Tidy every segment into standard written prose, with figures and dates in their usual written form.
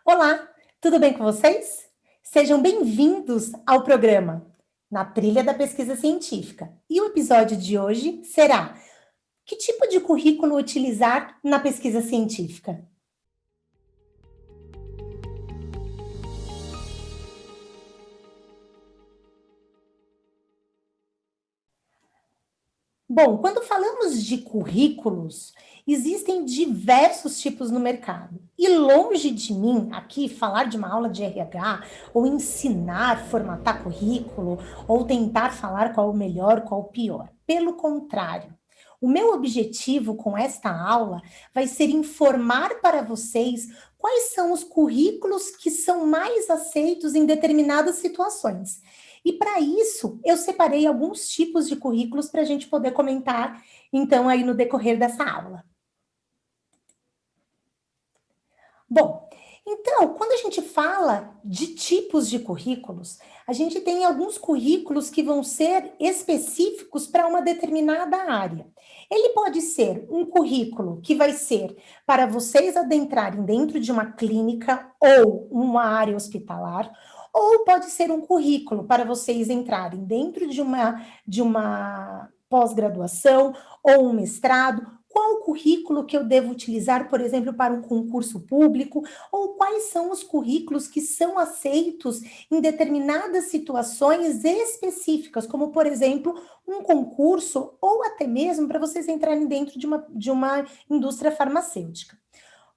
Olá, tudo bem com vocês? Sejam bem-vindos ao programa Na Trilha da Pesquisa Científica. E o episódio de hoje será: que tipo de currículo utilizar na pesquisa científica? Bom, quando falamos de currículos, existem diversos tipos no mercado. E longe de mim aqui falar de uma aula de RH, ou ensinar, formatar currículo, ou tentar falar qual o melhor, qual o pior. Pelo contrário, o meu objetivo com esta aula vai ser informar para vocês quais são os currículos que são mais aceitos em determinadas situações. E para isso, eu separei alguns tipos de currículos para a gente poder comentar, então, aí no decorrer dessa aula. Bom, então, quando a gente fala de tipos de currículos, a gente tem alguns currículos que vão ser específicos para uma determinada área. Ele pode ser um currículo que vai ser para vocês adentrarem dentro de uma clínica ou uma área hospitalar, ou pode ser um currículo para vocês entrarem dentro de uma pós-graduação ou um mestrado. Qual o currículo que eu devo utilizar, por exemplo, para um concurso público? Ou quais são os currículos que são aceitos em determinadas situações específicas, como, por exemplo, um concurso, ou até mesmo para vocês entrarem dentro de uma indústria farmacêutica?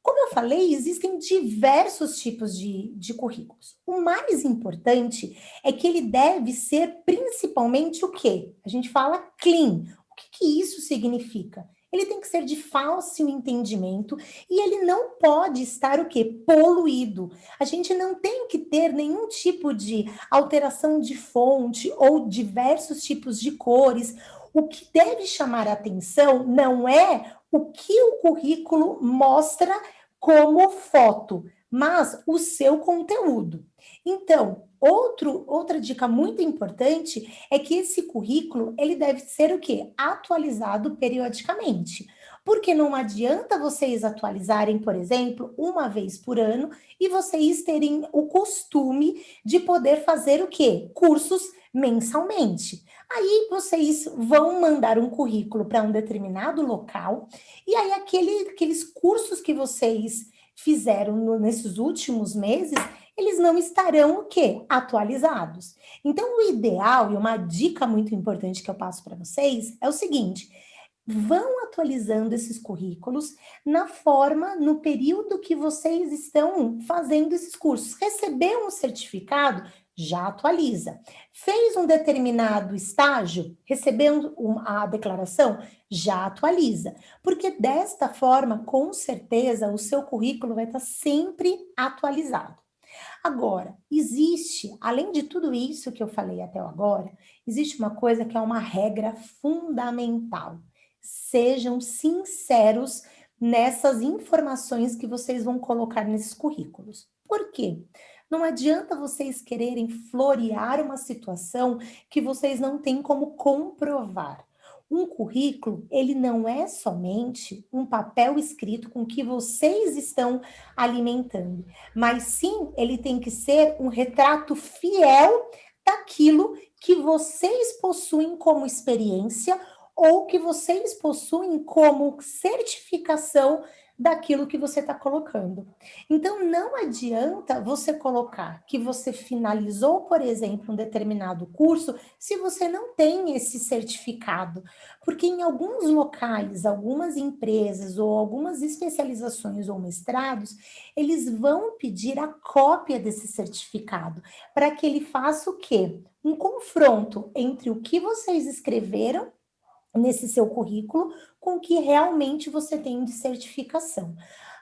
Como eu falei, existem diversos tipos de currículos. O mais importante é que ele deve ser principalmente o quê? A gente fala clean. O que isso significa? Ele tem que ser de fácil entendimento e ele não pode estar o quê? Poluído. A gente não tem que ter nenhum tipo de alteração de fonte ou diversos tipos de cores. O que deve chamar a atenção não é o que o currículo mostra como foto, mas o seu conteúdo. Então, outra dica muito importante é que esse currículo, ele deve ser o quê? Atualizado periodicamente. Porque não adianta vocês atualizarem, por exemplo, uma vez por ano e vocês terem o costume de poder fazer o quê? Cursos mensalmente. Aí vocês vão mandar um currículo para um determinado local e aí aqueles cursos que vocês fizeram nesses últimos meses, eles não estarão o quê? Atualizados. Então, o ideal e uma dica muito importante que eu passo para vocês é o seguinte: vão atualizando esses currículos na forma, no período que vocês estão fazendo esses cursos. Recebeu um certificado? Já atualiza. Fez um determinado estágio? Recebeu a declaração? Já atualiza. Porque desta forma, com certeza, o seu currículo vai estar sempre atualizado. Agora, existe, além de tudo isso que eu falei até agora, existe uma coisa que é uma regra fundamental. Sejam sinceros nessas informações que vocês vão colocar nesses currículos. Por quê? Não adianta vocês quererem florear uma situação que vocês não têm como comprovar. Um currículo, ele não é somente um papel escrito com que vocês estão alimentando, mas sim ele tem que ser um retrato fiel daquilo que vocês possuem como experiência ou que vocês possuem como certificação daquilo que você está colocando. Então, não adianta você colocar que você finalizou, por exemplo, um determinado curso, se você não tem esse certificado, porque em alguns locais, algumas empresas ou algumas especializações ou mestrados, eles vão pedir a cópia desse certificado, para que ele faça o quê? Um confronto entre o que vocês escreveram nesse seu currículo com o que realmente você tem de certificação.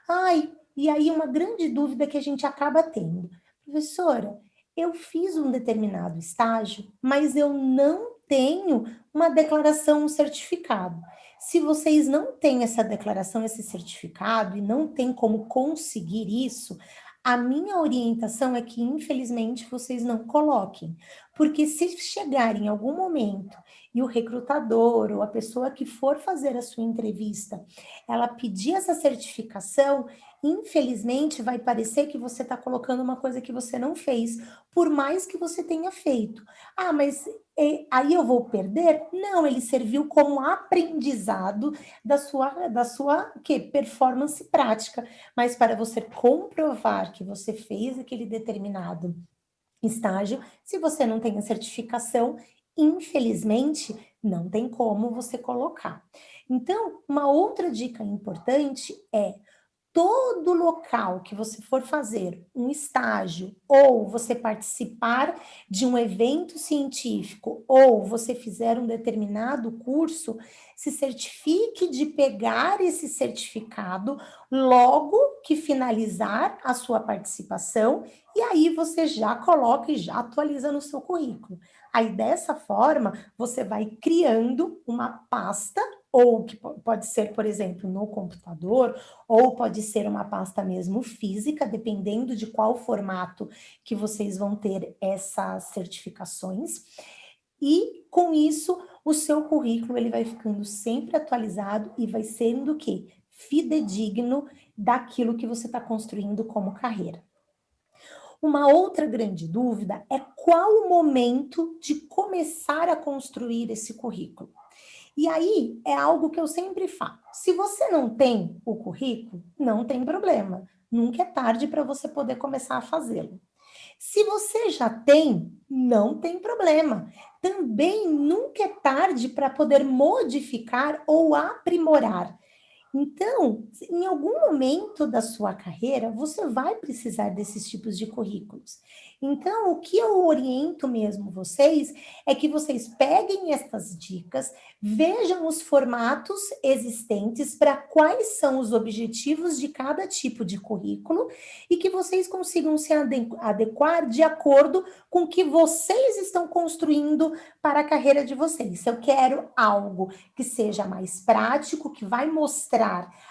Ai, e aí uma grande dúvida que a gente acaba tendo. Professora, eu fiz um determinado estágio, mas eu não tenho uma declaração, um certificado. Se vocês não têm essa declaração, esse certificado, e não têm como conseguir isso, a minha orientação é que, infelizmente, vocês não coloquem. Porque se chegar em algum momento e o recrutador ou a pessoa que for fazer a sua entrevista, ela pedir essa certificação, Infelizmente, vai parecer que você está colocando uma coisa que você não fez, por mais que você tenha feito. Ah, mas aí eu vou perder? Não, ele serviu como aprendizado da sua performance prática. Mas para você comprovar que você fez aquele determinado estágio, se você não tem a certificação, infelizmente, não tem como você colocar. Então, uma outra dica importante é todo local que você for fazer um estágio, ou você participar de um evento científico, ou você fizer um determinado curso, se certifique de pegar esse certificado logo que finalizar a sua participação, e aí você já coloca e já atualiza no seu currículo. Aí, dessa forma, você vai criando uma pasta, ou que pode ser, por exemplo, no computador, ou pode ser uma pasta mesmo física, dependendo de qual formato que vocês vão ter essas certificações. E com isso, o seu currículo ele vai ficando sempre atualizado e vai sendo o quê? Fidedigno daquilo que você está construindo como carreira. Uma outra grande dúvida é qual o momento de começar a construir esse currículo. E aí é algo que eu sempre falo. Se você não tem o currículo, não tem problema. Nunca é tarde para você poder começar a fazê-lo. Se você já tem, não tem problema. Também nunca é tarde para poder modificar ou aprimorar. Então, em algum momento da sua carreira, você vai precisar desses tipos de currículos. Então, o que eu oriento mesmo vocês é que vocês peguem essas dicas, vejam os formatos existentes para quais são os objetivos de cada tipo de currículo e que vocês consigam se adequar de acordo com o que vocês estão construindo para a carreira de vocês. Se eu quero algo que seja mais prático, que vai mostrar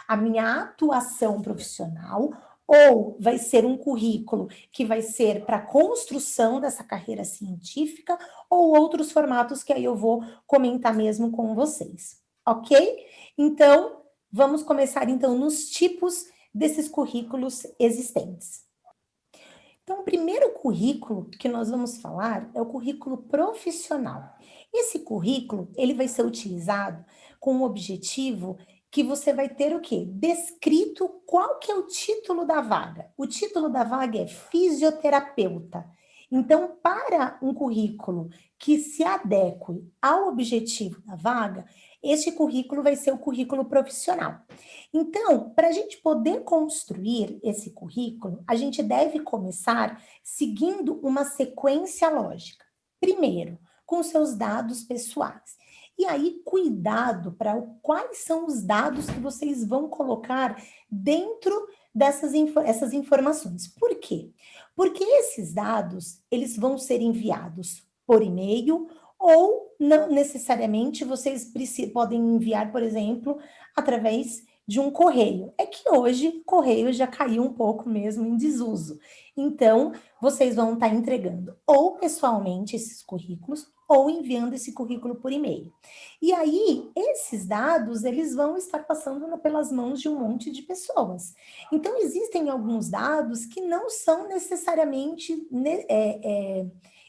a minha atuação profissional, ou vai ser um currículo que vai ser para construção dessa carreira científica, ou outros formatos que aí eu vou comentar mesmo com vocês, ok? Então, vamos começar então nos tipos desses currículos existentes. Então, o primeiro currículo que nós vamos falar é o currículo profissional. Esse currículo, ele vai ser utilizado com o objetivo que você vai ter o quê? Descrito qual que é o título da vaga. O título da vaga é fisioterapeuta. Então, para um currículo que se adeque ao objetivo da vaga, este currículo vai ser o currículo profissional. Então, para a gente poder construir esse currículo, a gente deve começar seguindo uma sequência lógica. Primeiro, com seus dados pessoais. E aí, cuidado para quais são os dados que vocês vão colocar dentro essas informações. Por quê? Porque esses dados, eles vão ser enviados por e-mail ou não necessariamente vocês podem enviar, por exemplo, através de um correio. É que hoje o correio já caiu um pouco mesmo em desuso. Então, vocês vão estar entregando ou pessoalmente esses currículos ou enviando esse currículo por e-mail. E aí, esses dados, eles vão estar passando pelas mãos de um monte de pessoas. Então, existem alguns dados que não são necessariamente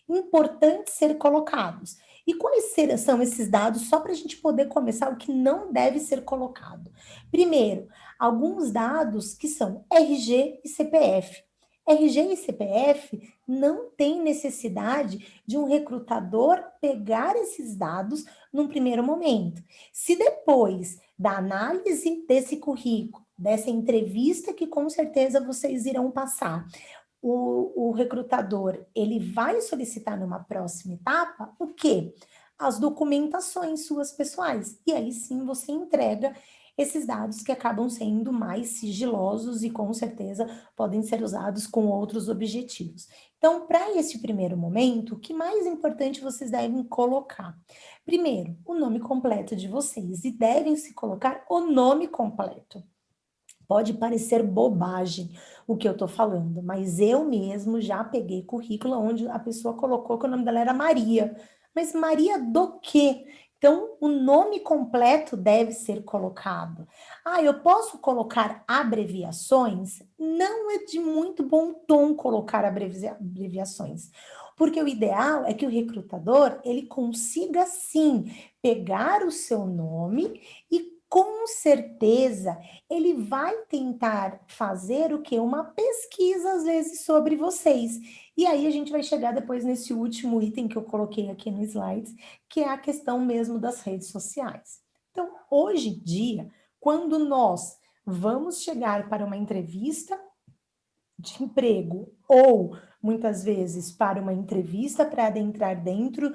importantes ser colocados. E quais são esses dados, só para a gente poder começar o que não deve ser colocado? Primeiro, alguns dados que são RG e CPF. RG e CPF não tem necessidade de um recrutador pegar esses dados num primeiro momento. Se depois da análise desse currículo, dessa entrevista que com certeza vocês irão passar, o recrutador, ele vai solicitar numa próxima etapa o quê? As documentações suas pessoais. E aí sim você entrega esses dados que acabam sendo mais sigilosos e com certeza podem ser usados com outros objetivos. Então, para esse primeiro momento, o que mais importante vocês devem colocar? Primeiro, o nome completo de vocês e devem se colocar o nome completo. Pode parecer bobagem o que eu tô falando, mas eu mesmo já peguei currículo onde a pessoa colocou que o nome dela era Maria. Mas Maria do quê? Então, o nome completo deve ser colocado. Ah, eu posso colocar abreviações? Não é de muito bom tom colocar abreviações, porque o ideal é que o recrutador, ele consiga sim pegar o seu nome e com certeza ele vai tentar fazer o que? Uma pesquisa, às vezes, sobre vocês. E aí a gente vai chegar depois nesse último item que eu coloquei aqui no slides, que é a questão mesmo das redes sociais. Então, hoje em dia, quando nós vamos chegar para uma entrevista de emprego ou muitas vezes para uma entrevista para adentrar dentro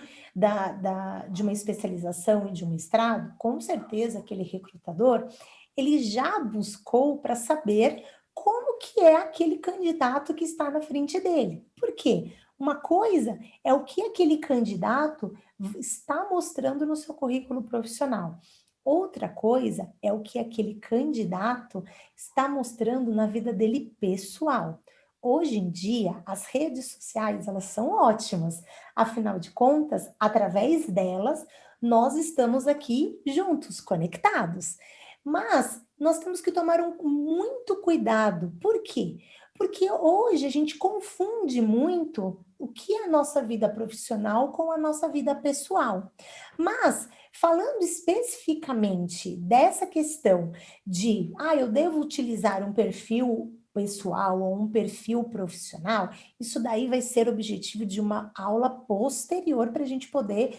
de uma especialização e de um mestrado, com certeza aquele recrutador, ele já buscou para saber como que é aquele candidato que está na frente dele. Por quê? Uma coisa é o que aquele candidato está mostrando no seu currículo profissional. Outra coisa é o que aquele candidato está mostrando na vida dele pessoal. Hoje em dia, as redes sociais, elas são ótimas. Afinal de contas, através delas, nós estamos aqui juntos, conectados. Mas nós temos que tomar muito cuidado. Por quê? Porque hoje a gente confunde muito o que é a nossa vida profissional com a nossa vida pessoal. Mas, falando especificamente dessa questão de, eu devo utilizar um perfil pessoal ou um perfil profissional, isso daí vai ser objetivo de uma aula posterior para a gente poder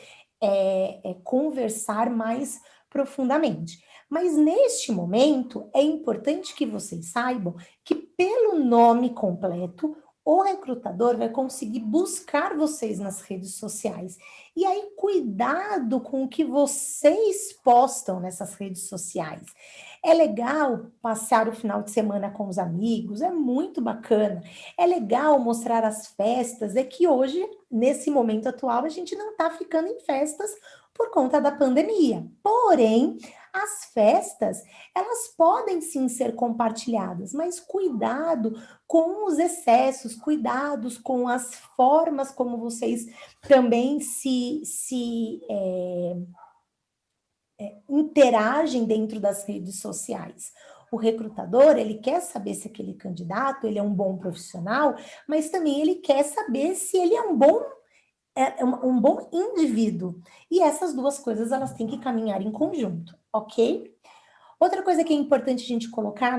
conversar mais profundamente. Mas neste momento é importante que vocês saibam que pelo nome completo o recrutador vai conseguir buscar vocês nas redes sociais. E aí, cuidado com o que vocês postam nessas redes sociais. É legal passar o final de semana com os amigos, é muito bacana. É legal mostrar as festas, é que hoje, nesse momento atual, a gente não está ficando em festas por conta da pandemia. Porém, as festas, elas podem sim ser compartilhadas, mas cuidado com os excessos, cuidados com as formas como vocês também interagem dentro das redes sociais. O recrutador, ele quer saber se aquele candidato, ele é um bom profissional, mas também ele quer saber se ele é um bom indivíduo. E essas duas coisas, elas têm que caminhar em conjunto, ok? Outra coisa que é importante a gente colocar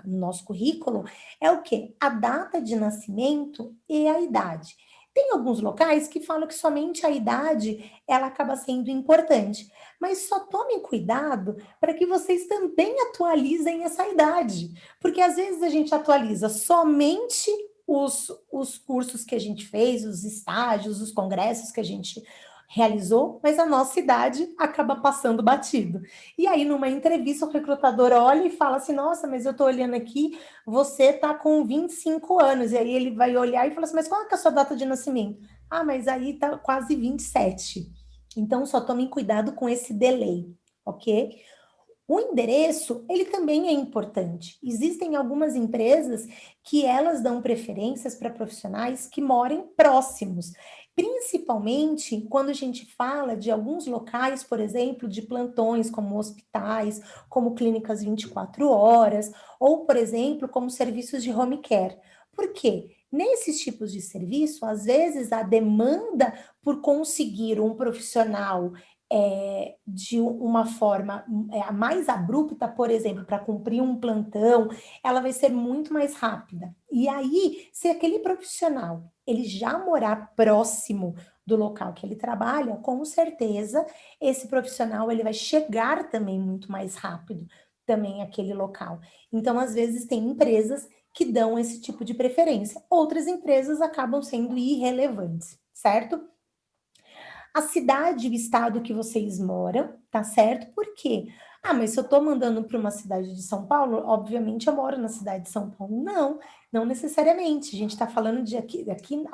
no nosso currículo é o quê? A data de nascimento e a idade. Tem alguns locais que falam que somente a idade ela acaba sendo importante, mas só tomem cuidado para que vocês também atualizem essa idade, porque às vezes a gente atualiza somente os cursos que a gente fez, os estágios, os congressos que a gente realizou, mas a nossa idade acaba passando batido. E aí, numa entrevista, o recrutador olha e fala assim: nossa, mas eu tô olhando aqui, você tá com 25 anos. E aí ele vai olhar e fala assim: mas qual é a sua data de nascimento? Ah, mas aí tá quase 27. Então, só tomem cuidado com esse delay, ok? O endereço, ele também é importante. Existem algumas empresas que elas dão preferências para profissionais que morem próximos, principalmente quando a gente fala de alguns locais, por exemplo, de plantões, como hospitais, como clínicas 24 horas, ou, por exemplo, como serviços de home care. Por quê? Nesses tipos de serviço, às vezes a demanda por conseguir um profissional de uma forma mais abrupta, por exemplo, para cumprir um plantão, ela vai ser muito mais rápida. E aí, se aquele profissional ele já morar próximo do local que ele trabalha, com certeza esse profissional ele vai chegar também muito mais rápido também àquele local. Então, às vezes tem empresas que dão esse tipo de preferência, outras empresas acabam sendo irrelevantes, certo? A cidade e o estado que vocês moram, tá certo? Por quê? Ah, mas se eu tô mandando para uma cidade de São Paulo, obviamente eu moro na cidade de São Paulo. Não, não necessariamente. A gente está falando de aqui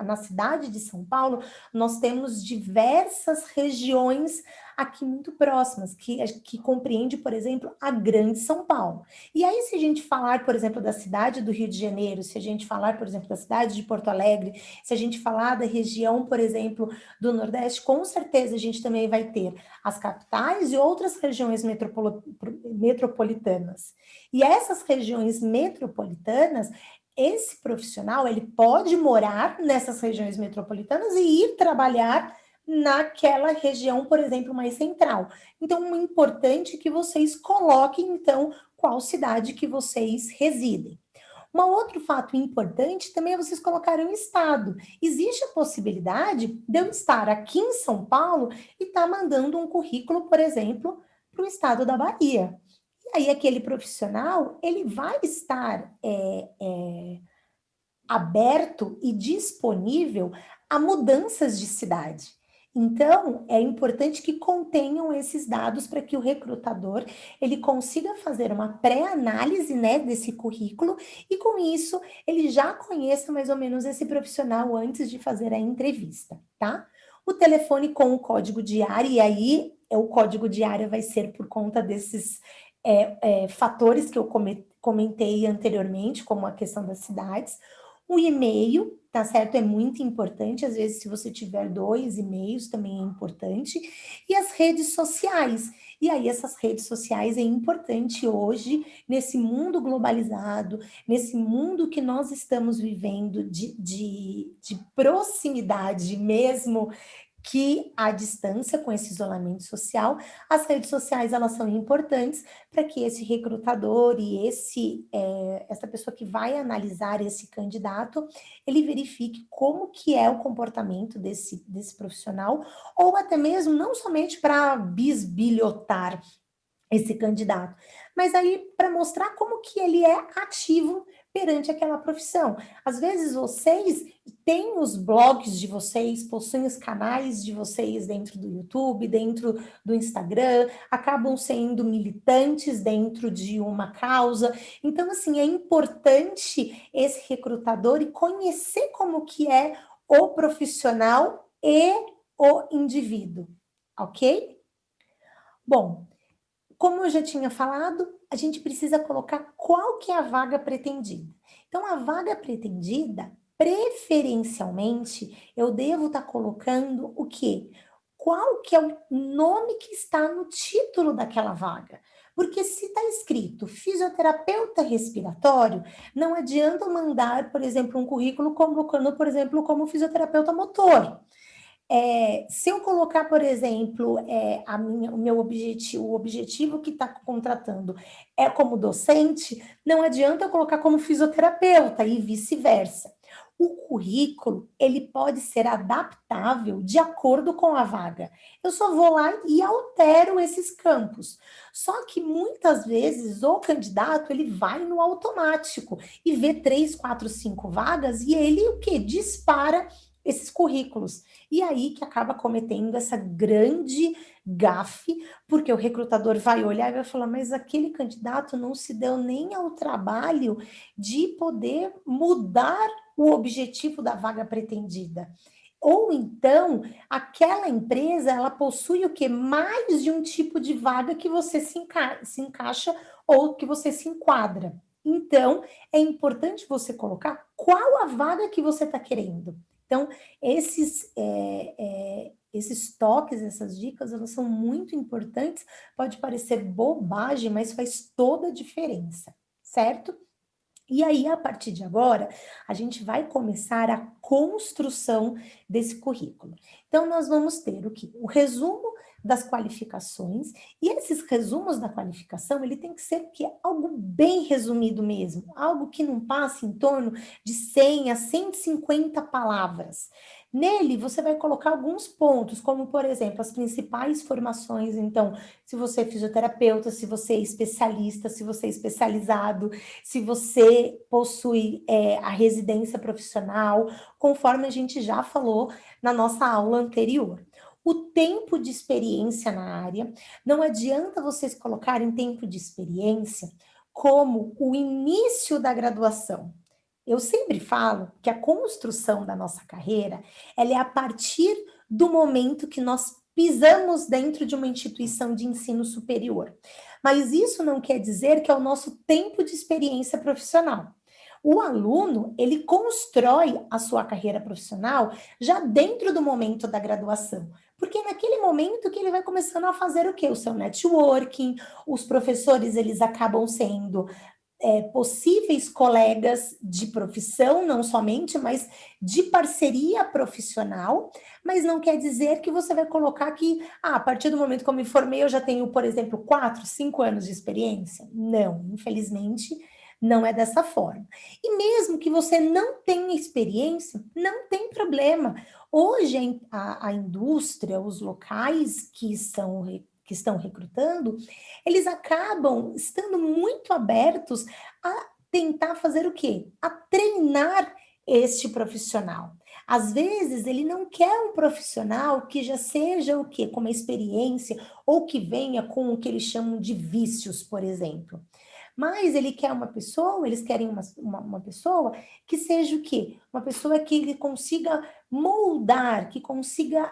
na cidade de São Paulo, nós temos diversas regiões aqui muito próximas, que compreende, por exemplo, a Grande São Paulo. E aí, se a gente falar, por exemplo, da cidade do Rio de Janeiro, se a gente falar, por exemplo, da cidade de Porto Alegre, se a gente falar da região, por exemplo, do Nordeste, com certeza a gente também vai ter as capitais e outras regiões metropolitanas. E essas regiões metropolitanas, esse profissional, ele pode morar nessas regiões metropolitanas e ir trabalhar naquela região, por exemplo, mais central. Então, é importante que vocês coloquem, então, qual cidade que vocês residem. Um outro fato importante também é vocês colocarem o estado. Existe a possibilidade de eu estar aqui em São Paulo e estar mandando um currículo, por exemplo, para o estado da Bahia. E aí aquele profissional, ele vai estar aberto e disponível a mudanças de cidade. Então, é importante que contenham esses dados para que o recrutador ele consiga fazer uma pré-análise, né, desse currículo e com isso ele já conheça mais ou menos esse profissional antes de fazer a entrevista, tá? O telefone com o código de área, e aí o código de área vai ser por conta desses fatores que eu comentei anteriormente, como a questão das cidades. O e-mail, tá certo? É muito importante. Às vezes, se você tiver 2 e-mails, também é importante. E as redes sociais. E aí, essas redes sociais é importante hoje, nesse mundo globalizado, nesse mundo que nós estamos vivendo de proximidade mesmo, que à distância, com esse isolamento social, as redes sociais elas são importantes para que esse recrutador e essa pessoa que vai analisar esse candidato, ele verifique como que é o comportamento desse profissional, ou até mesmo não somente para bisbilhotar esse candidato, mas aí para mostrar como que ele é ativo perante aquela profissão. Às vezes vocês têm os blogs de vocês, possuem os canais de vocês dentro do YouTube, dentro do Instagram, acabam sendo militantes dentro de uma causa. Então, assim, é importante esse recrutador e conhecer como que é o profissional e o indivíduo, ok? Bom, como eu já tinha falado, a gente precisa colocar qual que é a vaga pretendida. Então, a vaga pretendida, preferencialmente, eu devo estar colocando o quê? Qual que é o nome que está no título daquela vaga? Porque se está escrito fisioterapeuta respiratório, não adianta eu mandar, por exemplo, um currículo colocando, por exemplo, como fisioterapeuta motor. Se eu colocar, por exemplo, o objetivo que está contratando é como docente, não adianta eu colocar como fisioterapeuta e vice-versa. O currículo, ele pode ser adaptável de acordo com a vaga. Eu só vou lá e altero esses campos. Só que muitas vezes o candidato, ele vai no automático e vê 3, 4, 5 vagas e ele o quê? Dispara esses currículos. E aí que acaba cometendo essa grande gafe, porque o recrutador vai olhar e vai falar, mas aquele candidato não se deu nem ao trabalho de poder mudar o objetivo da vaga pretendida. Ou então, aquela empresa, ela possui o quê? Mais de um tipo de vaga que você se encaixa ou que você se enquadra. Então, é importante você colocar qual a vaga que você está querendo. Então, esses toques, essas dicas, elas são muito importantes. Pode parecer bobagem, mas faz toda a diferença, certo? E aí, a partir de agora, a gente vai começar a construção desse currículo. Então, nós vamos ter o quê? O resumo das qualificações, e esses resumos da qualificação, ele tem que ser o quê? Algo bem resumido mesmo, algo que não passe em torno de 100 a 150 palavras. Nele, você vai colocar alguns pontos, como, por exemplo, as principais formações. Então, se você é fisioterapeuta, se você é especialista, se você é especializado, se você possui a residência profissional, conforme a gente já falou na nossa aula anterior. O tempo de experiência na área, não adianta vocês colocarem tempo de experiência como o início da graduação. Eu sempre falo que a construção da nossa carreira, ela é a partir do momento que nós pisamos dentro de uma instituição de ensino superior. Mas isso não quer dizer que é o nosso tempo de experiência profissional. O aluno, ele constrói a sua carreira profissional já dentro do momento da graduação, porque é naquele momento que ele vai começando a fazer o quê? O seu networking, os professores, eles acabam sendo possíveis colegas de profissão, não somente, mas de parceria profissional, mas não quer dizer que você vai colocar que, a partir do momento que eu me formei, eu já tenho, por exemplo, 4, 5 anos de experiência. Não, infelizmente, não é dessa forma. E mesmo que você não tenha experiência, não tem problema. Hoje, a indústria, os locais que estão recrutando, eles acabam estando muito abertos a tentar fazer o quê? A treinar este profissional. Às vezes, ele não quer um profissional que já seja o quê? Com uma experiência, ou que venha com o que eles chamam de vícios, por exemplo. Mas ele quer uma pessoa, eles querem uma pessoa que seja o quê? Uma pessoa que ele consiga moldar, que consiga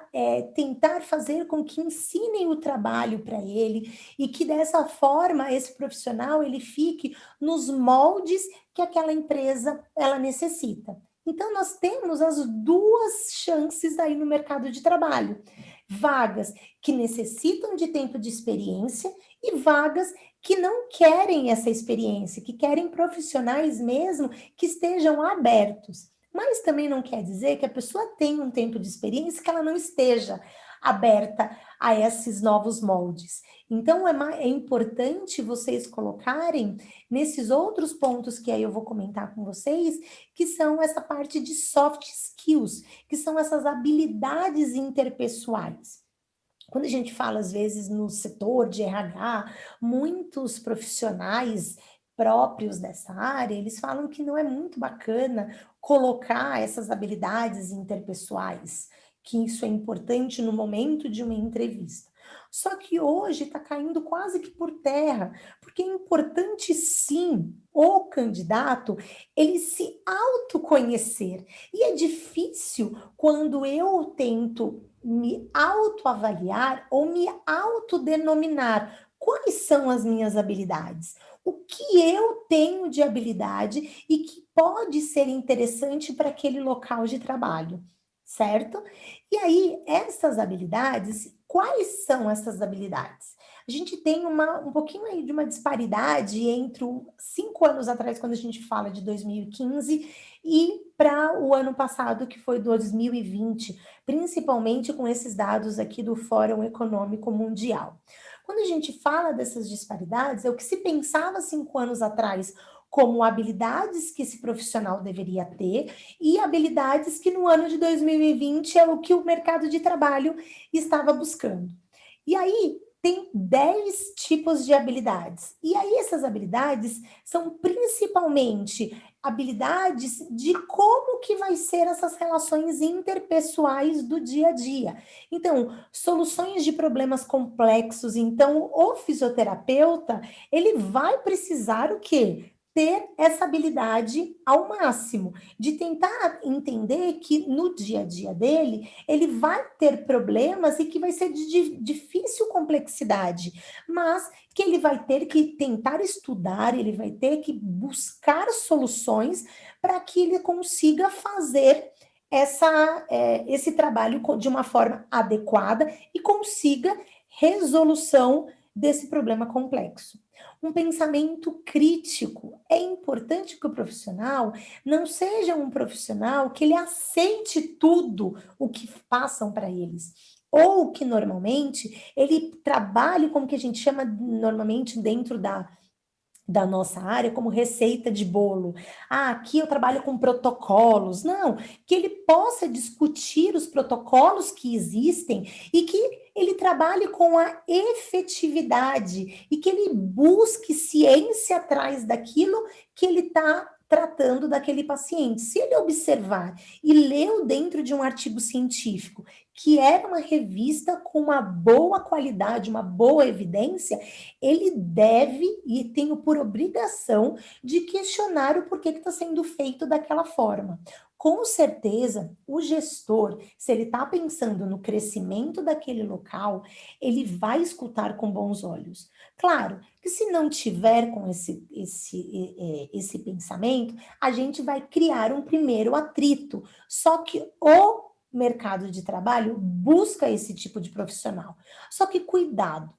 tentar fazer com que ensinem o trabalho para ele e que dessa forma esse profissional ele fique nos moldes que aquela empresa ela necessita. Então nós temos as duas chances aí no mercado de trabalho. Vagas que necessitam de tempo de experiência e vagas que não querem essa experiência, que querem profissionais mesmo que estejam abertos. Mas também não quer dizer que a pessoa tenha um tempo de experiência que ela não esteja aberta a esses novos moldes. Então, é importante vocês colocarem nesses outros pontos que aí eu vou comentar com vocês, que são essa parte de soft skills, que são essas habilidades interpessoais. Quando a gente fala, às vezes, no setor de RH, muitos profissionais próprios dessa área, eles falam que não é muito bacana colocar essas habilidades interpessoais, que isso é importante no momento de uma entrevista. Só que hoje está caindo quase que por terra, porque é importante sim o candidato ele se autoconhecer. E é difícil quando eu tento me autoavaliar ou me autodenominar. Quais são as minhas habilidades? O que eu tenho de habilidade e que pode ser interessante para aquele local de trabalho, certo? E aí, essas habilidades, quais são essas habilidades? A gente tem um pouquinho aí de uma disparidade entre 5 anos atrás, quando a gente fala de 2015, e para o ano passado, que foi 2020, principalmente com esses dados aqui do Fórum Econômico Mundial. Quando a gente fala dessas disparidades, é o que se pensava 5 anos atrás como habilidades que esse profissional deveria ter e habilidades que no ano de 2020 é o que o mercado de trabalho estava buscando. E aí, tem 10 tipos de habilidades. E aí, essas habilidades são principalmente habilidades de como que vai ser essas relações interpessoais do dia a dia. Então, soluções de problemas complexos. Então, o fisioterapeuta, ele vai precisar o quê? Ter essa habilidade ao máximo, de tentar entender que no dia a dia dele, ele vai ter problemas e que vai ser de difícil complexidade, mas que ele vai ter que tentar estudar, ele vai ter que buscar soluções para que ele consiga fazer esse trabalho de uma forma adequada e consiga resolução desse problema complexo. Um pensamento crítico. É importante que o profissional não seja um profissional que ele aceite tudo o que passam para eles. Ou que normalmente ele trabalhe com o que a gente chama normalmente dentro da nossa área como receita de bolo. Ah, aqui eu trabalho com protocolos. Não, que ele possa discutir os protocolos que existem e que ele trabalhe com a efetividade e que ele busque ciência atrás daquilo que ele está tratando daquele paciente. Se ele observar e leu dentro de um artigo científico que era uma revista com uma boa qualidade, uma boa evidência, ele deve e tem por obrigação de questionar o porquê que está sendo feito daquela forma. Com certeza, o gestor, se ele está pensando no crescimento daquele local, ele vai escutar com bons olhos. Claro que se não tiver com esse pensamento, a gente vai criar um primeiro atrito. Só que o mercado de trabalho busca esse tipo de profissional. Só que cuidado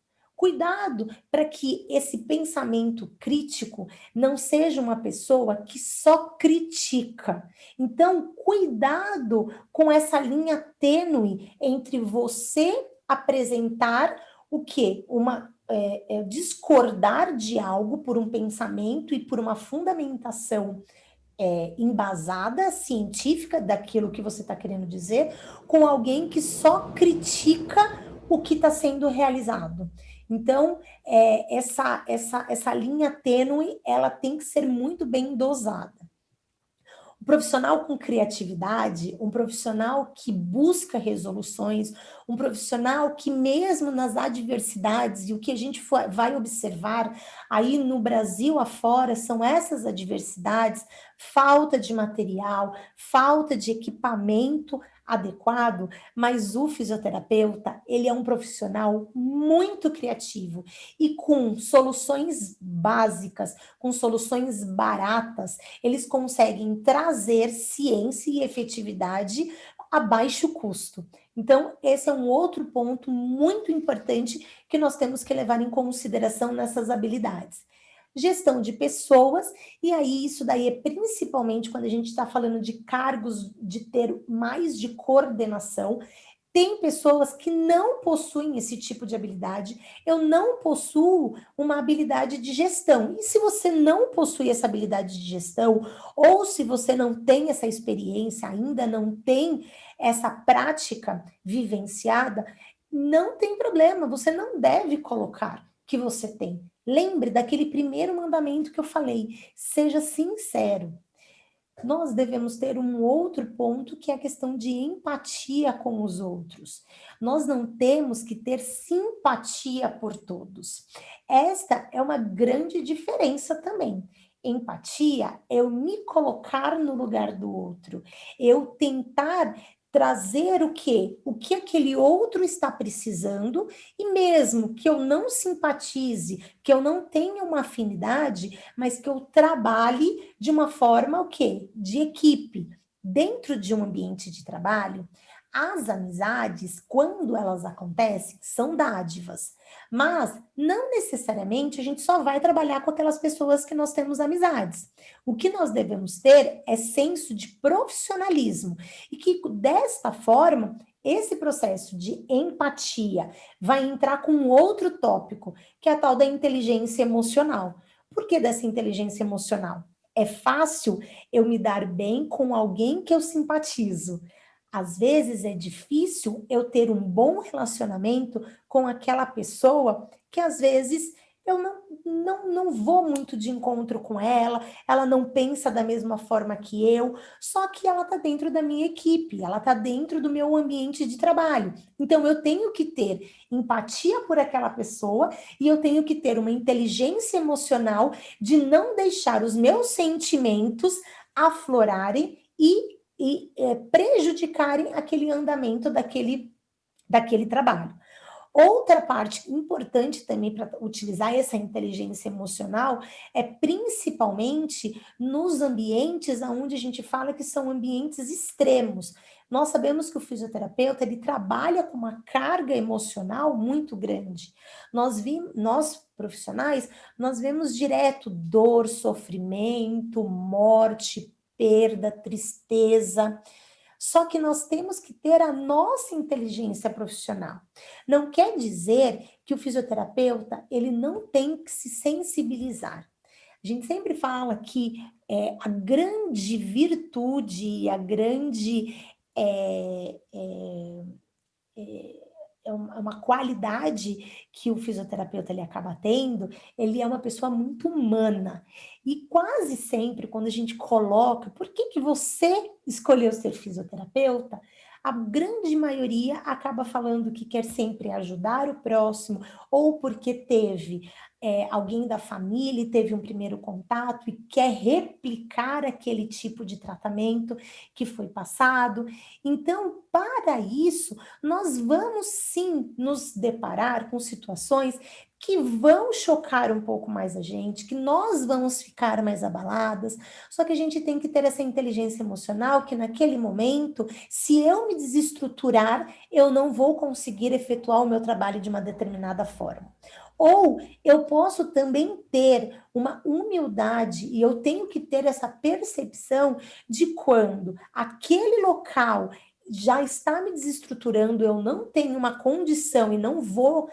para que esse pensamento crítico não seja uma pessoa que só critica. Então, cuidado com essa linha tênue entre você apresentar o quê? Discordar de algo por um pensamento e por uma fundamentação embasada, científica, daquilo que você está querendo dizer, com alguém que só critica o que está sendo realizado. Então, essa linha tênue, ela tem que ser muito bem dosada. Um profissional com criatividade, um profissional que busca resoluções, um profissional que mesmo nas adversidades, e o que a gente vai observar aí no Brasil afora, são essas adversidades, falta de material, falta de equipamento adequado, mas o fisioterapeuta, ele é um profissional muito criativo e com soluções básicas, com soluções baratas, eles conseguem trazer ciência e efetividade a baixo custo. Então, esse é um outro ponto muito importante que nós temos que levar em consideração nessas habilidades. Gestão de pessoas, e aí isso daí é principalmente quando a gente está falando de cargos de ter mais de coordenação. Tem pessoas que não possuem esse tipo de habilidade. Eu não possuo uma habilidade de gestão. E se você não possui essa habilidade de gestão, ou se você não tem essa experiência, ainda não tem essa prática vivenciada, não tem problema, você não deve colocar que você tem. Lembre daquele primeiro mandamento que eu falei: seja sincero. Nós devemos ter um outro ponto que é a questão de empatia com os outros. Nós não temos que ter simpatia por todos. Esta é uma grande diferença também. Empatia é eu me colocar no lugar do outro, eu tentar trazer o quê? O que aquele outro está precisando, e mesmo que eu não simpatize, que eu não tenha uma afinidade, mas que eu trabalhe de uma forma o quê? De equipe. Dentro de um ambiente de trabalho, as amizades, quando elas acontecem, são dádivas. Mas não necessariamente a gente só vai trabalhar com aquelas pessoas que nós temos amizades. O que nós devemos ter é senso de profissionalismo e que desta forma esse processo de empatia vai entrar com um outro tópico, que é a tal da inteligência emocional. Por que dessa inteligência emocional? É fácil eu me dar bem com alguém que eu simpatizo. Às vezes é difícil eu ter um bom relacionamento com aquela pessoa que às vezes eu não vou muito de encontro com ela não pensa da mesma forma que eu, só que ela está dentro da minha equipe, ela está dentro do meu ambiente de trabalho. Então eu tenho que ter empatia por aquela pessoa e eu tenho que ter uma inteligência emocional de não deixar os meus sentimentos aflorarem e prejudicarem aquele andamento daquele trabalho. Outra parte importante também para utilizar essa inteligência emocional é principalmente nos ambientes onde a gente fala que são ambientes extremos. Nós sabemos que o fisioterapeuta ele trabalha com uma carga emocional muito grande. Nós profissionais, nós vemos direto dor, sofrimento, morte, perda, tristeza. Só que nós temos que ter a nossa inteligência profissional. Não quer dizer que o fisioterapeuta ele não tem que se sensibilizar. A gente sempre fala que a grande virtude, a grande é, é, uma qualidade que o fisioterapeuta ele acaba tendo, ele é uma pessoa muito humana. E quase sempre, quando a gente coloca, por que você escolheu ser fisioterapeuta? A grande maioria acaba falando que quer sempre ajudar o próximo, ou porque teve alguém da família e teve um primeiro contato e quer replicar aquele tipo de tratamento que foi passado. Então, para isso, nós vamos sim nos deparar com situações que vão chocar um pouco mais a gente, que nós vamos ficar mais abaladas, só que a gente tem que ter essa inteligência emocional que naquele momento, se eu me desestruturar, eu não vou conseguir efetuar o meu trabalho de uma determinada forma. Ou eu posso também ter uma humildade e eu tenho que ter essa percepção de quando aquele local já está me desestruturando, eu não tenho uma condição e não vou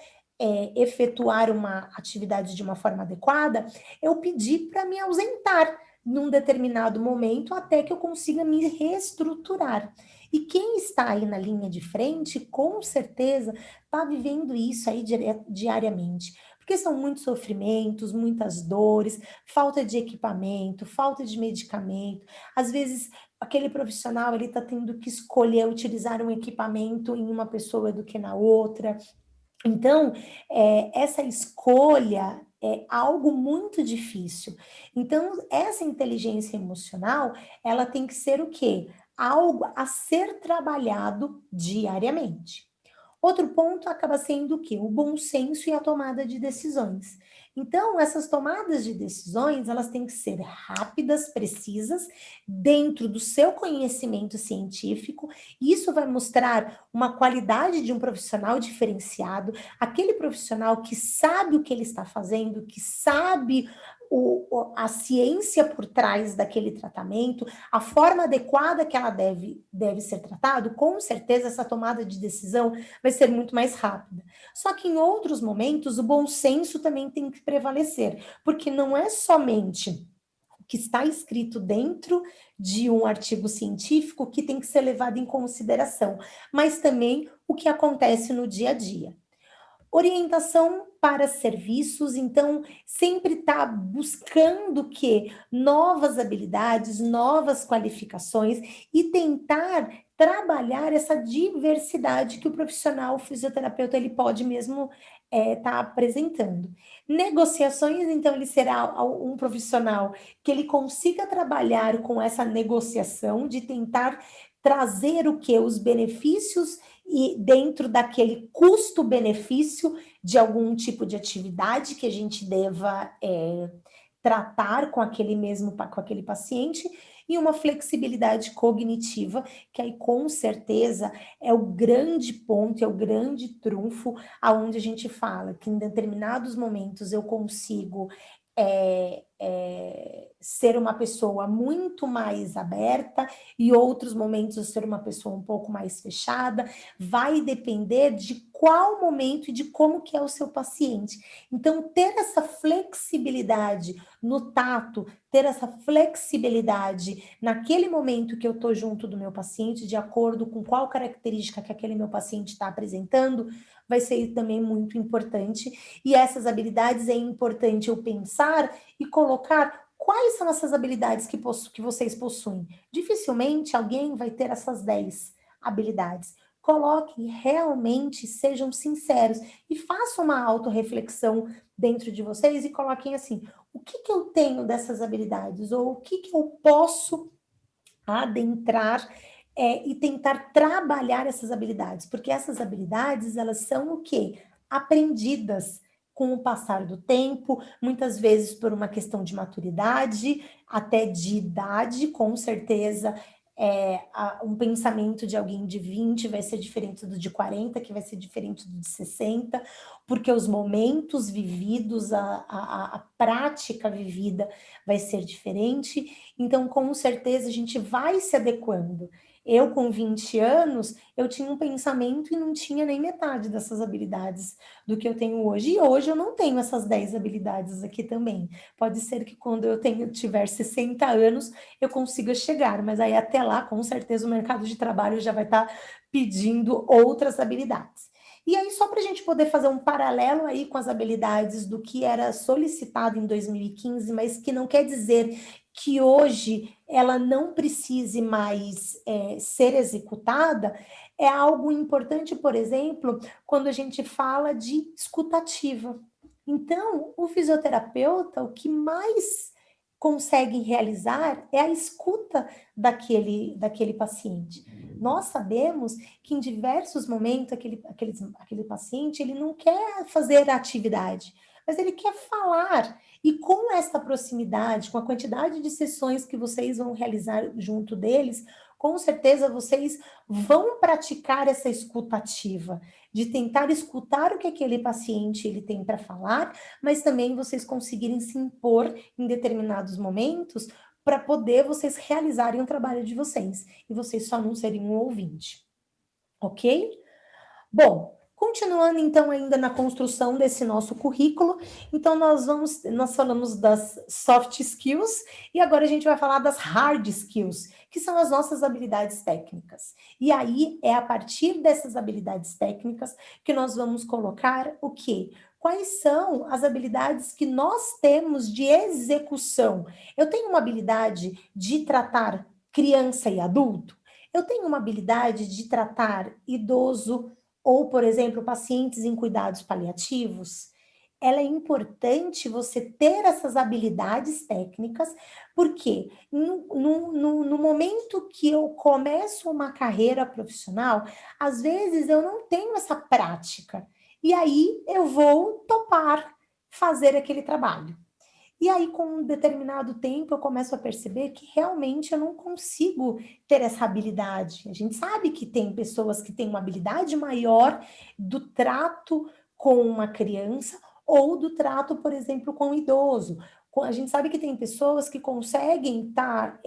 efetuar uma atividade de uma forma adequada, eu pedi para me ausentar num determinado momento até que eu consiga me reestruturar. E quem está aí na linha de frente, com certeza, está vivendo isso aí diariamente. Porque são muitos sofrimentos, muitas dores, falta de equipamento, falta de medicamento. Às vezes, aquele profissional ele está tendo que escolher utilizar um equipamento em uma pessoa do que na outra. Então, essa escolha é algo muito difícil. Então, essa inteligência emocional, ela tem que ser o quê? Algo a ser trabalhado diariamente. Outro ponto acaba sendo o quê? O bom senso e a tomada de decisões. Então, essas tomadas de decisões, elas têm que ser rápidas, precisas, dentro do seu conhecimento científico. Isso vai mostrar uma qualidade de um profissional diferenciado, aquele profissional que sabe o que ele está fazendo, que sabe a ciência por trás daquele tratamento, a forma adequada que ela deve ser tratado, com certeza essa tomada de decisão vai ser muito mais rápida. Só que em outros momentos o bom senso também tem que prevalecer, porque não é somente o que está escrito dentro de um artigo científico que tem que ser levado em consideração, mas também o que acontece no dia a dia. Orientação para serviços, então sempre está buscando que novas habilidades, novas qualificações e tentar trabalhar essa diversidade que o profissional fisioterapeuta ele pode mesmo estar apresentando. Negociações, então ele será um profissional que ele consiga trabalhar com essa negociação de tentar trazer o que os benefícios e dentro daquele custo-benefício de algum tipo de atividade que a gente deva tratar com com aquele paciente, e uma flexibilidade cognitiva, que aí com certeza é o grande ponto, é o grande trunfo, aonde a gente fala que em determinados momentos eu consigo ser uma pessoa muito mais aberta e outros momentos eu ser uma pessoa um pouco mais fechada, vai depender de qual momento e de como que é o seu paciente. Então, ter essa flexibilidade no tato, ter essa flexibilidade naquele momento que eu estou junto do meu paciente, de acordo com qual característica que aquele meu paciente está apresentando, vai ser também muito importante. E essas habilidades é importante eu pensar e colocar quais são essas habilidades que vocês possuem. Dificilmente alguém vai ter essas 10 habilidades. Coloquem realmente, sejam sinceros e façam uma autorreflexão dentro de vocês e coloquem assim, o que eu tenho dessas habilidades? Ou o que eu posso adentrar e tentar trabalhar essas habilidades, porque essas habilidades, elas são o quê? Aprendidas com o passar do tempo, muitas vezes por uma questão de maturidade, até de idade, com certeza. Um pensamento de alguém de 20 vai ser diferente do de 40, que vai ser diferente do de 60, porque os momentos vividos, a prática vivida vai ser diferente. Então, com certeza, a gente vai se adequando. Eu, com 20 anos, eu tinha um pensamento e não tinha nem metade dessas habilidades do que eu tenho hoje. E hoje eu não tenho essas 10 habilidades aqui também. Pode ser que quando tiver 60 anos, eu consiga chegar, mas aí até lá, com certeza, o mercado de trabalho já vai estar pedindo outras habilidades. E aí, só para a gente poder fazer um paralelo aí com as habilidades do que era solicitado em 2015, mas que não quer dizer que hoje ela não precise mais ser executada, é algo importante, por exemplo, quando a gente fala de escutativa. Então, o fisioterapeuta, o que mais consegue realizar é a escuta daquele paciente. Nós sabemos que em diversos momentos aquele paciente ele não quer fazer a atividade, mas ele quer falar. E com essa proximidade, com a quantidade de sessões que vocês vão realizar junto deles, com certeza vocês vão praticar essa escutativa, de tentar escutar o que aquele paciente ele tem para falar, mas também vocês conseguirem se impor em determinados momentos para poder vocês realizarem o trabalho de vocês e vocês só não serem um ouvinte, ok? Bom, continuando então ainda na construção desse nosso currículo, então nós falamos das soft skills e agora a gente vai falar das hard skills, que são as nossas habilidades técnicas. E aí é a partir dessas habilidades técnicas que nós vamos colocar o quê? Quais são as habilidades que nós temos de execução? Eu tenho uma habilidade de tratar criança e adulto? Eu tenho uma habilidade de tratar idoso ou, por exemplo, pacientes em cuidados paliativos, ela é importante você ter essas habilidades técnicas, porque no momento que eu começo uma carreira profissional, às vezes eu não tenho essa prática, e aí eu vou topar fazer aquele trabalho. E aí, com um determinado tempo, eu começo a perceber que realmente eu não consigo ter essa habilidade. A gente sabe que tem pessoas que têm uma habilidade maior do trato com uma criança ou do trato, por exemplo, com um idoso. A gente sabe que tem pessoas que conseguem estar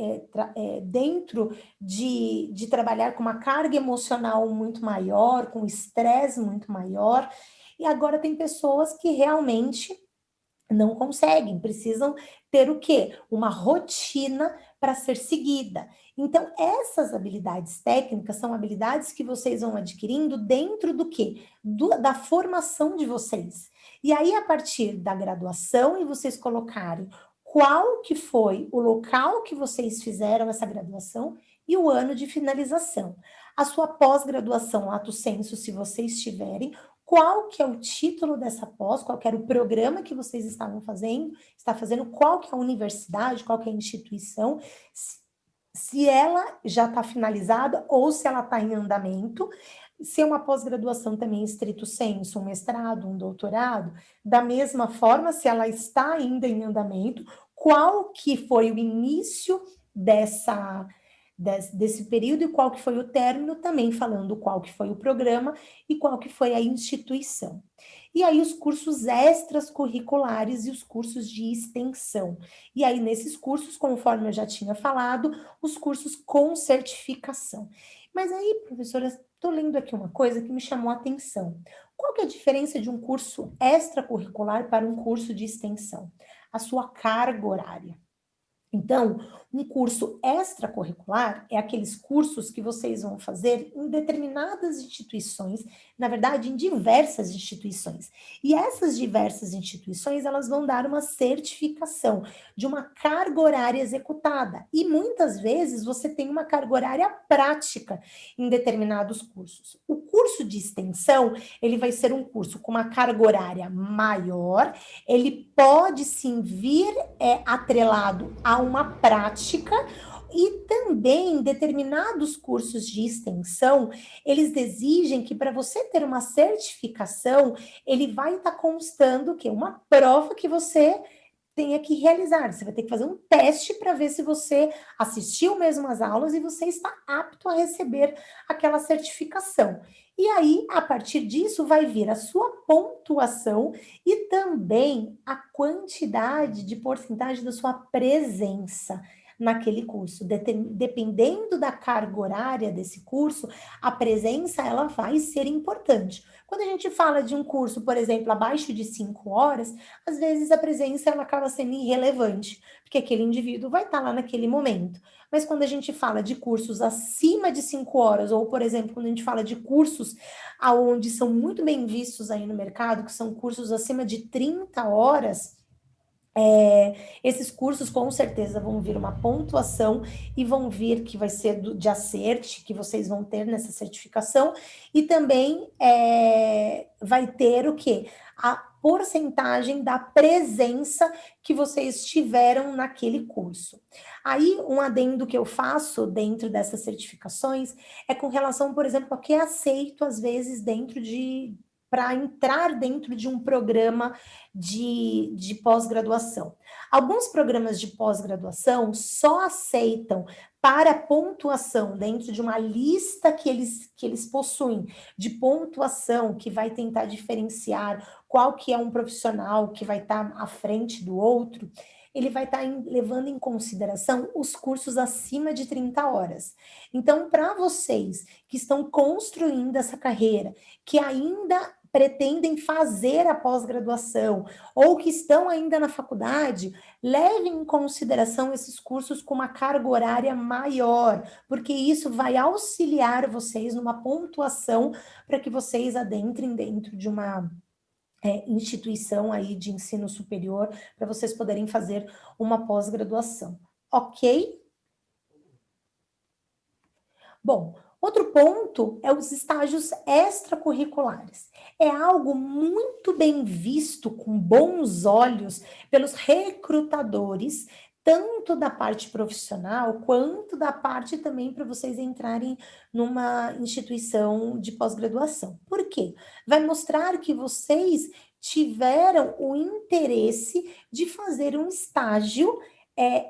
dentro de trabalhar com uma carga emocional muito maior, com estresse muito maior, e agora tem pessoas que realmente não conseguem, precisam ter o quê? Uma rotina para ser seguida. Então, essas habilidades técnicas são habilidades que vocês vão adquirindo dentro do quê? Da formação de vocês. E aí, a partir da graduação, e vocês colocarem qual que foi o local que vocês fizeram essa graduação e o ano de finalização. A sua pós-graduação, lato sensu, se vocês tiverem, qual que é o título dessa pós, qual que era o programa que vocês estavam fazendo, qual que é a universidade, qual que é a instituição, se ela já está finalizada ou se ela está em andamento, se é uma pós-graduação também estrito sensu, um mestrado, um doutorado, da mesma forma, se ela está ainda em andamento, qual que foi o início desse período e qual que foi o término, também falando qual que foi o programa e qual que foi a instituição. E aí os cursos extras curriculares e os cursos de extensão. E aí nesses cursos, conforme eu já tinha falado, os cursos com certificação. Mas aí, professora, estou lendo aqui uma coisa que me chamou a atenção. Qual que é a diferença de um curso extracurricular para um curso de extensão? A sua carga horária. Então, um curso extracurricular é aqueles cursos que vocês vão fazer em determinadas instituições, na verdade, em diversas instituições. E essas diversas instituições, elas vão dar uma certificação de uma carga horária executada. E muitas vezes você tem uma carga horária prática em determinados cursos. O curso de extensão, ele vai ser um curso com uma carga horária maior, ele pode sim vir atrelado a uma prática e também determinados cursos de extensão, eles exigem que para você ter uma certificação, ele vai estar constando que uma prova que você tenha que realizar. Você vai ter que fazer um teste para ver se você assistiu mesmo às aulas e você está apto a receber aquela certificação. E aí, a partir disso, vai vir a sua pontuação e também a quantidade de porcentagem da sua presença naquele curso. Dependendo da carga horária desse curso, a presença ela vai ser importante. Quando a gente fala de um curso, por exemplo, abaixo de 5 horas, às vezes a presença ela acaba sendo irrelevante, porque aquele indivíduo vai estar lá naquele momento. Mas quando a gente fala de cursos acima de 5 horas, ou, por exemplo, quando a gente fala de cursos aonde são muito bem vistos aí no mercado, que são cursos acima de 30 horas, Esses cursos com certeza vão vir uma pontuação e vão vir que vai ser de acerte, que vocês vão ter nessa certificação, e também vai ter o quê? A porcentagem da presença que vocês tiveram naquele curso. Aí, um adendo que eu faço dentro dessas certificações é com relação, por exemplo, a que é aceito, às vezes, para entrar dentro de um programa de pós-graduação. Alguns programas de pós-graduação só aceitam para pontuação dentro de uma lista que eles possuem de pontuação que vai tentar diferenciar qual que é um profissional que vai estar à frente do outro, ele vai estar levando em consideração os cursos acima de 30 horas. Então, para vocês que estão construindo essa carreira, que ainda pretendem fazer a pós-graduação ou que estão ainda na faculdade, levem em consideração esses cursos com uma carga horária maior, porque isso vai auxiliar vocês numa pontuação para que vocês adentrem dentro de uma instituição aí de ensino superior, para vocês poderem fazer uma pós-graduação. Ok? Bom, outro ponto é os estágios extracurriculares. É algo muito bem visto com bons olhos pelos recrutadores, tanto da parte profissional quanto da parte também para vocês entrarem numa instituição de pós-graduação. Por quê? Vai mostrar que vocês tiveram o interesse de fazer um estágio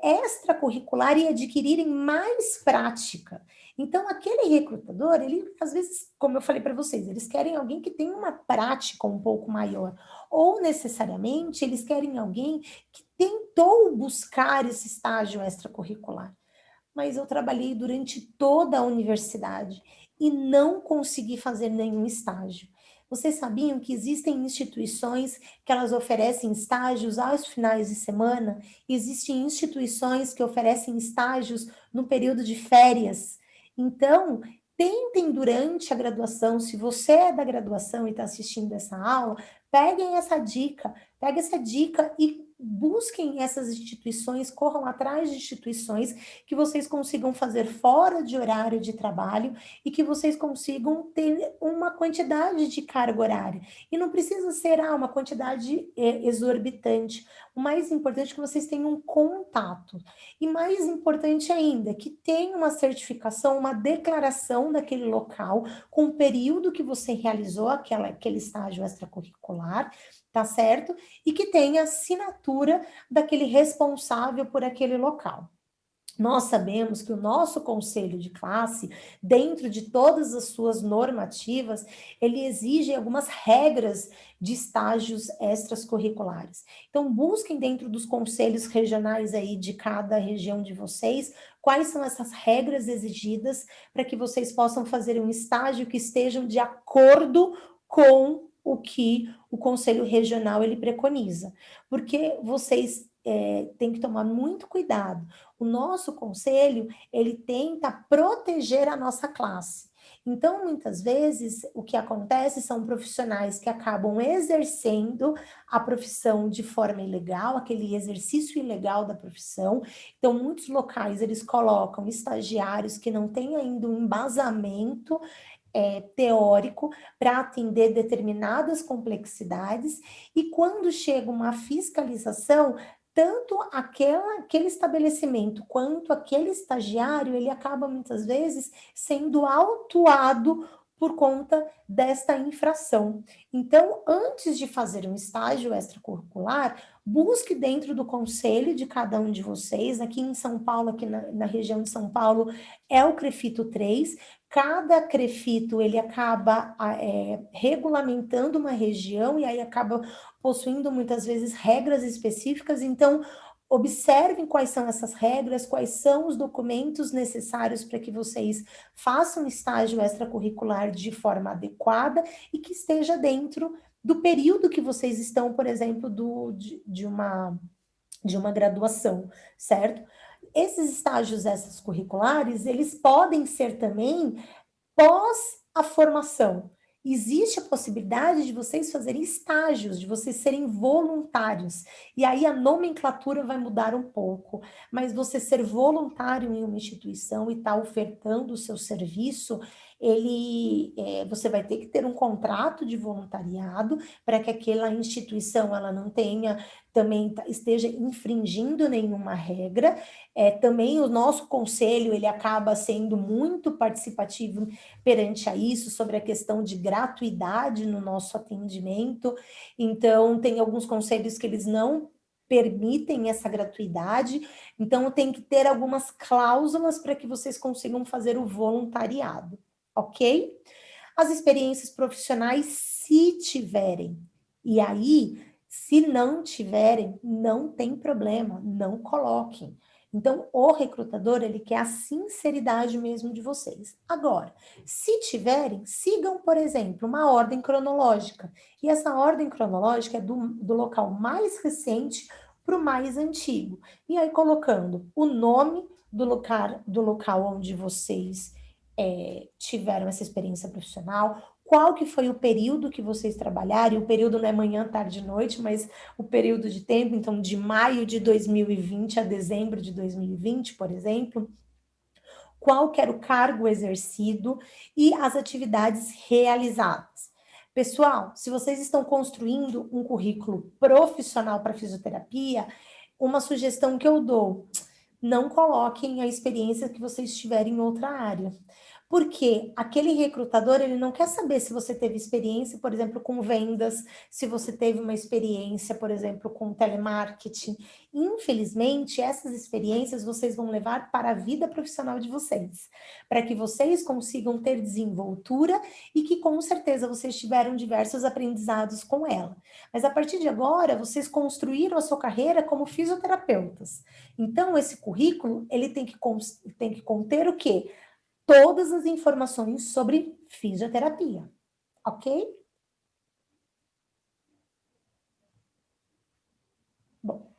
extracurricular e adquirirem mais prática. Então, aquele recrutador, ele, às vezes, como eu falei para vocês, eles querem alguém que tenha uma prática um pouco maior, ou necessariamente eles querem alguém que tentou buscar esse estágio extracurricular. Mas eu trabalhei durante toda a universidade e não consegui fazer nenhum estágio. Vocês sabiam que existem instituições que elas oferecem estágios aos finais de semana? Existem instituições que oferecem estágios no período de férias. Então, tentem durante a graduação, se você é da graduação e está assistindo essa aula, peguem pegue essa dica e busquem essas instituições, corram atrás de instituições que vocês consigam fazer fora de horário de trabalho e que vocês consigam ter uma quantidade de carga horária. E não precisa ser uma quantidade exorbitante. O mais importante é que vocês tenham um contato. E mais importante ainda, que tenha uma certificação, uma declaração daquele local, com o período que você realizou aquele estágio extracurricular, tá certo? E que tenha assinatura daquele responsável por aquele local. Nós sabemos que o nosso conselho de classe, dentro de todas as suas normativas, ele exige algumas regras de estágios extracurriculares. Então, busquem dentro dos conselhos regionais aí de cada região de vocês, quais são essas regras exigidas para que vocês possam fazer um estágio que estejam de acordo com o que o conselho regional ele preconiza. Porque vocês têm que tomar muito cuidado. O nosso conselho, ele tenta proteger a nossa classe. Então, muitas vezes, o que acontece são profissionais que acabam exercendo a profissão de forma ilegal, aquele exercício ilegal da profissão. Então, muitos locais, eles colocam estagiários que não têm ainda um embasamento teórico para atender determinadas complexidades, e quando chega uma fiscalização, tanto aquele estabelecimento quanto aquele estagiário, ele acaba muitas vezes sendo autuado por conta desta infração. Então, antes de fazer um estágio extracurricular, busque dentro do conselho de cada um de vocês, aqui em São Paulo, aqui na região de São Paulo, é o CREFITO 3, cada CREFITO, ele acaba regulamentando uma região e aí acaba possuindo muitas vezes regras específicas, então observem quais são essas regras, quais são os documentos necessários para que vocês façam estágio extracurricular de forma adequada e que esteja dentro do período que vocês estão, por exemplo, de uma graduação, certo? Esses estágios extracurriculares, eles podem ser também pós a formação. existe a possibilidade de vocês fazerem estágios, de vocês serem voluntários. E aí a nomenclatura vai mudar um pouco, mas você ser voluntário em uma instituição e estar ofertando o seu serviço, você vai ter que ter um contrato de voluntariado para que aquela instituição ela não tenha também esteja infringindo nenhuma regra. Também o nosso conselho ele acaba sendo muito participativo perante a isso, sobre a questão de gratuidade no nosso atendimento. Então, tem alguns conselhos que eles não permitem essa gratuidade, então tem que ter algumas cláusulas para que vocês consigam fazer o voluntariado, ok? As experiências profissionais, se tiverem, e aí, se não tiverem, não tem problema, não coloquem. Então, o recrutador, ele quer a sinceridade mesmo de vocês. Agora, se tiverem, sigam, por exemplo, uma ordem cronológica. E essa ordem cronológica é do local mais recente para o mais antigo. E aí, colocando o nome do local onde vocês tiveram essa experiência profissional, qual que foi o período que vocês trabalharam, e o período não é manhã, tarde e noite, mas o período de tempo, então de maio de 2020 a dezembro de 2020, por exemplo, qual que era o cargo exercido e as atividades realizadas. Pessoal, se vocês estão construindo um currículo profissional para fisioterapia, uma sugestão que eu dou, não coloquem a experiência que vocês tiverem em outra área. Porque aquele recrutador, ele não quer saber se você teve experiência, por exemplo, com vendas, se você teve uma experiência, por exemplo, com telemarketing. Infelizmente, essas experiências vocês vão levar para a vida profissional de vocês, para que vocês consigam ter desenvoltura e que com certeza vocês tiveram diversos aprendizados com ela. Mas a partir de agora, vocês construíram a sua carreira como fisioterapeutas. Então, esse currículo, ele tem que conter o quê? Todas as informações sobre fisioterapia, ok? Bom,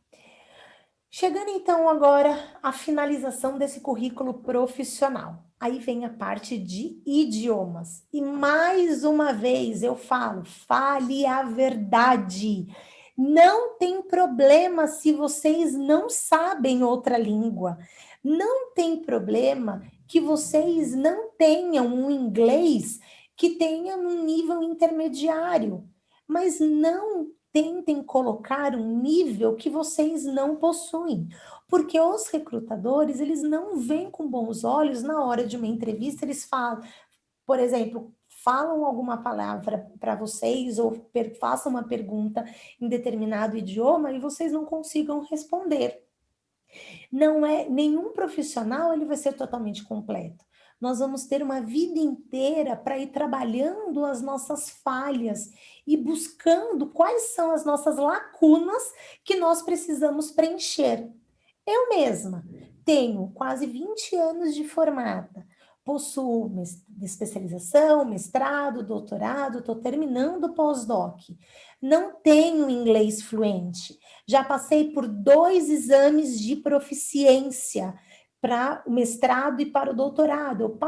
chegando então agora à finalização desse currículo profissional. Aí vem a parte de idiomas. E mais uma vez eu falo, fale a verdade. Não tem problema se vocês não sabem outra língua. Não tem problema que vocês não tenham um inglês que tenha um nível intermediário. Mas não tentem colocar um nível que vocês não possuem, porque os recrutadores, eles não veem com bons olhos na hora de uma entrevista, eles falam, por exemplo, falam alguma palavra para vocês ou façam uma pergunta em determinado idioma e vocês não consigam responder. Não é nenhum profissional, ele vai ser totalmente completo. Nós vamos ter uma vida inteira para ir trabalhando as nossas falhas e buscando quais são as nossas lacunas que nós precisamos preencher. Eu mesma tenho quase 20 anos de formada, possuo especialização, mestrado, doutorado, estou terminando o pós-doc. Não tenho inglês fluente. Já passei por 2 exames de proficiência para o mestrado e para o doutorado.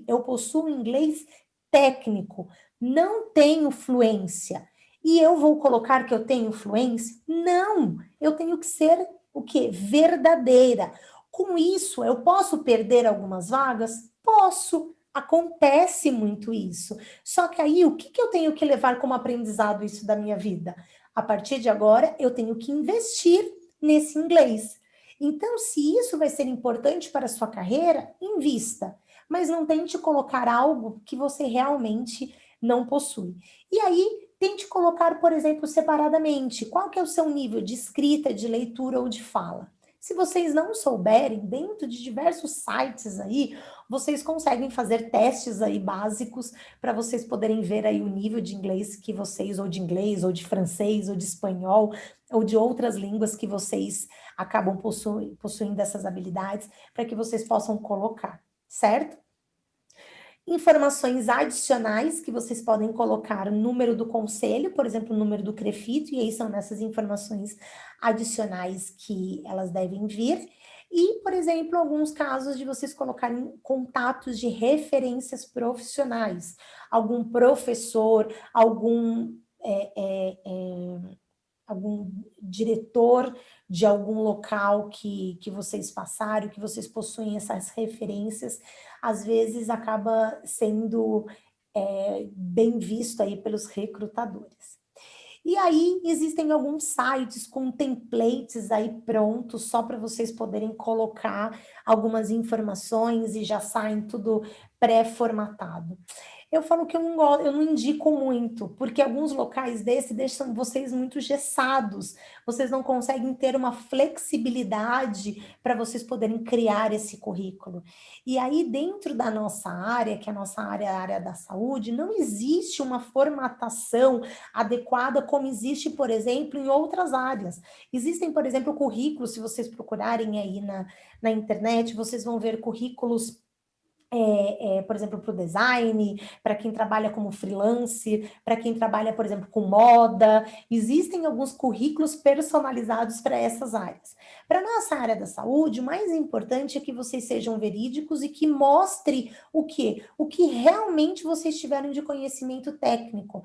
Eu possuo inglês técnico, não tenho fluência. E eu vou colocar que eu tenho fluência? Não, eu tenho que ser o quê? Verdadeira. Com isso, eu posso perder algumas vagas? Posso. Acontece muito isso. Só que aí, o que eu tenho que levar como aprendizado isso da minha vida? A partir de agora, eu tenho que investir nesse inglês. Então, se isso vai ser importante para a sua carreira, invista. Mas não tente colocar algo que você realmente não possui. E aí, tente colocar, por exemplo, separadamente. Qual que é o seu nível de escrita, de leitura ou de fala? Se vocês não souberem, dentro de diversos sites aí, vocês conseguem fazer testes aí básicos para vocês poderem ver aí o nível de inglês que vocês, ou de inglês, ou de francês, ou de espanhol, ou de outras línguas que vocês acabam possuindo essas habilidades, para que vocês possam colocar, certo? Informações adicionais que vocês podem colocar, o número do conselho, por exemplo, o número do CREFITO, e aí são nessas informações adicionais que elas devem vir. E, por exemplo, alguns casos de vocês colocarem contatos de referências profissionais, algum professor, algum diretor de algum local que vocês passaram, que vocês possuem essas referências, às vezes acaba sendo bem visto aí pelos recrutadores. E aí existem alguns sites com templates aí prontos só para vocês poderem colocar algumas informações e já saem tudo pré-formatado. Eu falo que eu não indico muito, porque alguns locais desse deixam vocês muito gessados, vocês não conseguem ter uma flexibilidade para vocês poderem criar esse currículo. E aí, dentro da nossa área, que é a nossa área, a área da saúde, não existe uma formatação adequada como existe, por exemplo, em outras áreas. Existem, por exemplo, currículos, se vocês procurarem aí na internet, vocês vão ver currículos por exemplo, para o design, para quem trabalha como freelance, para quem trabalha, por exemplo, com moda. Existem alguns currículos personalizados para essas áreas. Para a nossa área da saúde, o mais importante é que vocês sejam verídicos e que mostre o quê? O que realmente vocês tiveram de conhecimento técnico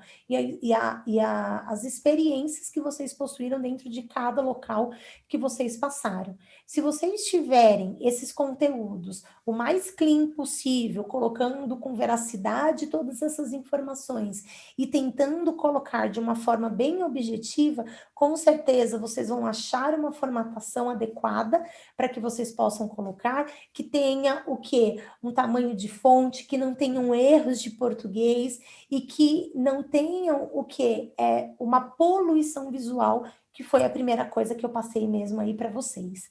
as experiências que vocês possuíram dentro de cada local que vocês passaram. Se vocês tiverem esses conteúdos o mais clean possível, colocando com veracidade todas essas informações e tentando colocar de uma forma bem objetiva, com certeza vocês vão achar uma formatação adequada para que vocês possam colocar, que tenha o quê? Um tamanho de fonte, que não tenham erros de português e que não tenham o quê? Uma poluição visual, que foi a primeira coisa que eu passei mesmo aí para vocês.